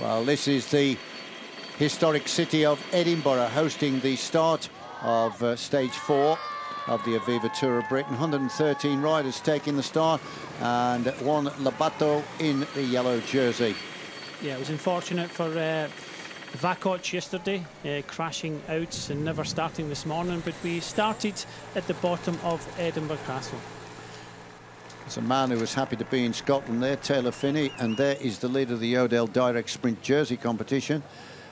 Well, this is the historic city of Edinburgh hosting the start of stage 4 of the Aviva Tour of Britain. 113 riders taking the start, and one Labato in the yellow jersey. Yeah, it was unfortunate for Vakoc yesterday, crashing out and never starting this morning, but we started at the bottom of Edinburgh Castle. It's a man who was happy to be in Scotland there, Taylor Finney, and there is the leader of the Odell Direct Sprint Jersey competition,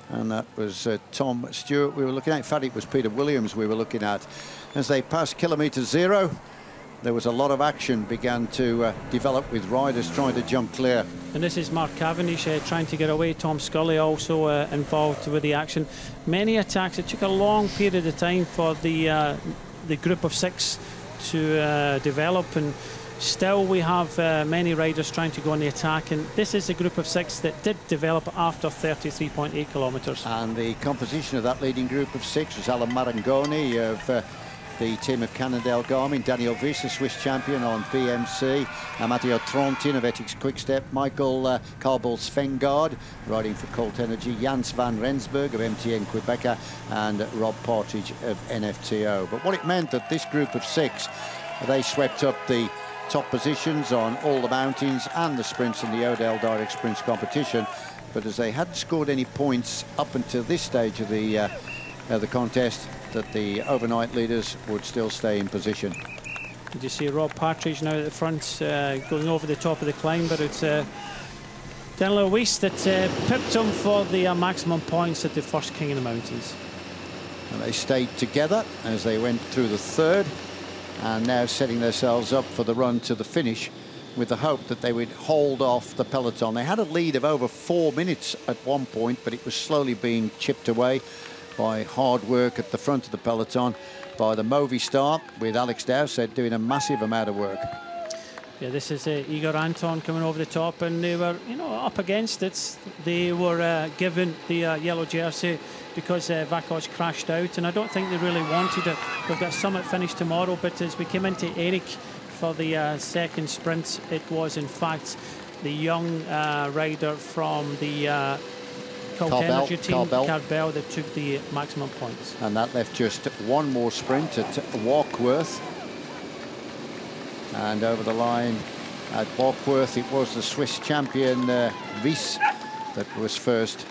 and that was Tom Stewart we were looking at. In fact, it was Peter Williams we were looking at. As they passed kilometre 0, there was a lot of action began to develop with riders trying to jump clear. And this is Mark Cavendish trying to get away. Tom Scully also involved with the action. Many attacks. It took a long period of time for the group of 6 to develop, and still we have many riders trying to go on the attack, and this is a group of 6 that did develop after 33.8 kilometres. And the composition of that leading group of 6 was Alan Marangoni of the team of Cannondale Garmin, Daniel Wyss, a Swiss champion on BMC, Matteo Trontin of Ethics Quickstep, Michael Carbol Svengard riding for Colt Energy, Jans van Rensburg of MTN Quebecer, and Rob Partridge of NFTO. But what it meant that this group of 6, they swept up the top positions on all the mountains and the sprints in the Odell Direct Sprints competition. But as they hadn't scored any points up until this stage of the contest, that the overnight leaders would still stay in position. Did you see Rob Partridge now at the front, going over the top of the climb? But it's Daniel Wyss that pipped him for the maximum points at the first King of the Mountains. And they stayed together as they went through the third, and now setting themselves up for the run to the finish with the hope that they would hold off the peloton. They had a lead of over 4 minutes at one point, but it was slowly being chipped away by hard work at the front of the peloton by the Movistar, with Alex Dowsett doing a massive amount of work. Yeah, this is Igor Anton coming over the top, and they were, you know, up against it. They were given the yellow jersey because Vakoc crashed out, and I don't think they really wanted it. We've got Summit finish tomorrow, but as we came into Eric for the second sprint, it was in fact the young rider from the Colt Energy team, Carbell, that took the maximum points. And that left just one more sprint at Warkworth. And over the line at Warkworth, it was the Swiss champion Wyss that was first,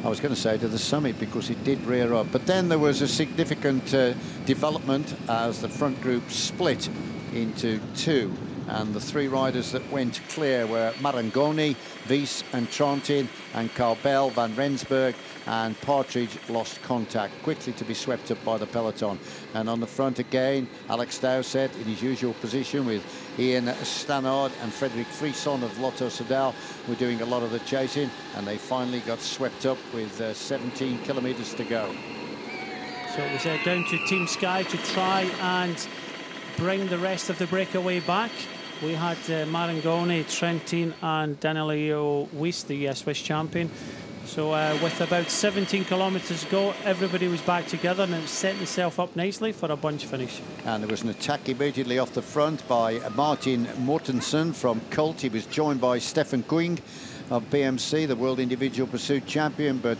I was going to say, to the summit, because it did rear up. But then there was a significant development as the front group split into 2. And the 3 riders that went clear were Marangoni, Wyss and Trontin, and Carbell, Van Rensburg and Partridge lost contact, quickly to be swept up by the peloton. And on the front again, Alex Dowsett in his usual position with Ian Stannard and Frederick Frisson of Lotto Soudal were doing a lot of the chasing, and they finally got swept up with 17 kilometres to go. So it was down to Team Sky to try and bring the rest of the breakaway back. We had Marangoni, Trentin and Daniel Wyss, the Swiss champion. So with about 17 kilometres to go, everybody was back together, and it set itself up nicely for a bunch finish. And there was an attack immediately off the front by Martin Mortensen from Colt. He was joined by Stefan Kuing of BMC, the World Individual Pursuit champion, but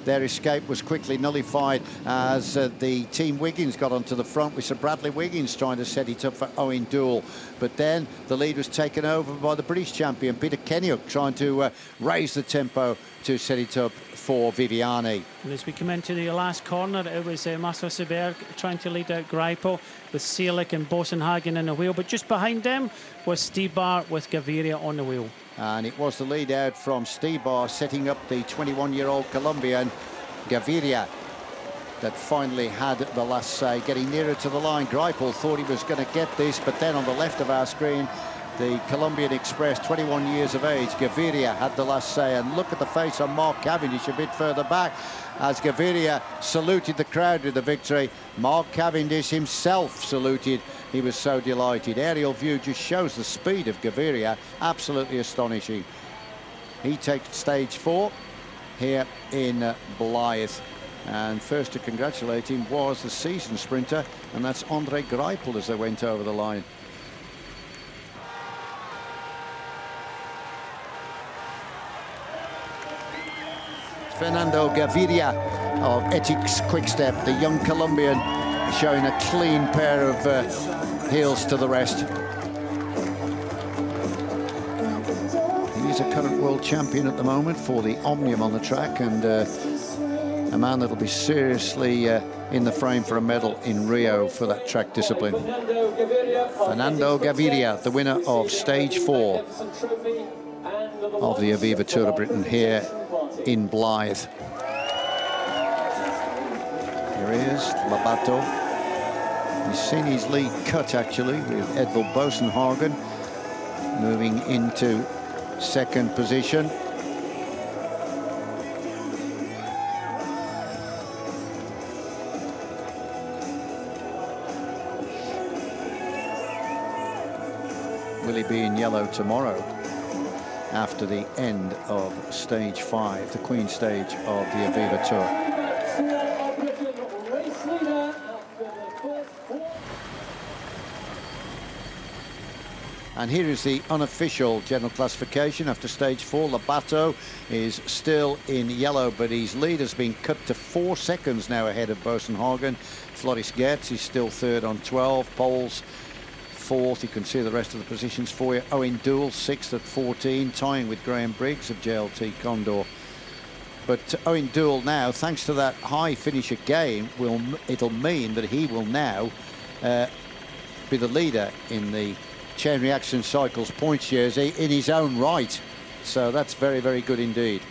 their escape was quickly nullified as the Team Wiggins got onto the front with Sir Bradley Wiggins trying to set it up for Owen Doull. But then the lead was taken over by the British champion Peter Kenyuk, trying to raise the tempo to set it up for Viviani. And as we come into the last corner, it was Marcel Seberg trying to lead out Greipel with Seelig and Bosenhagen in the wheel, but just behind them was Stibar with Gaviria on the wheel. And it was the lead out from Stibar, setting up the 21-year-old Colombian Gaviria that finally had the last say, getting nearer to the line. Greipel thought he was going to get this, but then on the left of our screen, the Colombian Express, 21 years of age, Gaviria had the last say. And look at the face on Mark Cavendish a bit further back as Gaviria saluted the crowd with the victory. Mark Cavendish himself saluted. He was so delighted. Aerial view just shows the speed of Gaviria, absolutely astonishing. He takes stage 4 here in Blyth. And first to congratulate him was the seasoned sprinter, and that's Andre Greipel as they went over the line. Fernando Gaviria of Ethics Quickstep, the young Colombian, showing a clean pair of heels to the rest. He's a current world champion at the moment for the Omnium on the track, and a man that'll be seriously in the frame for a medal in Rio for that track discipline. Fernando Gaviria, the winner of stage 4 of the Aviva Tour of Britain here in Blyth. Here he is, Labato. He's seen his lead cut actually with Edvald Boasson-Hagen moving into second position. Will he be in yellow tomorrow after the end of stage 5, the Queen stage of the Aviva Tour? And here is the unofficial general classification after stage 4. Labato is still in yellow, but his lead has been cut to 4 seconds now ahead of Boasson-Hagen. Floris Geerts is still third on 12. Poles fourth. You can see the rest of the positions for you. Owen Doull sixth at 14, tying with Graham Briggs of JLT Condor. But Owen Doull now, thanks to that high finish again, it'll mean that he will now be the leader in the Chain Reaction Cycles points jersey in his own right. So that's very, very good indeed.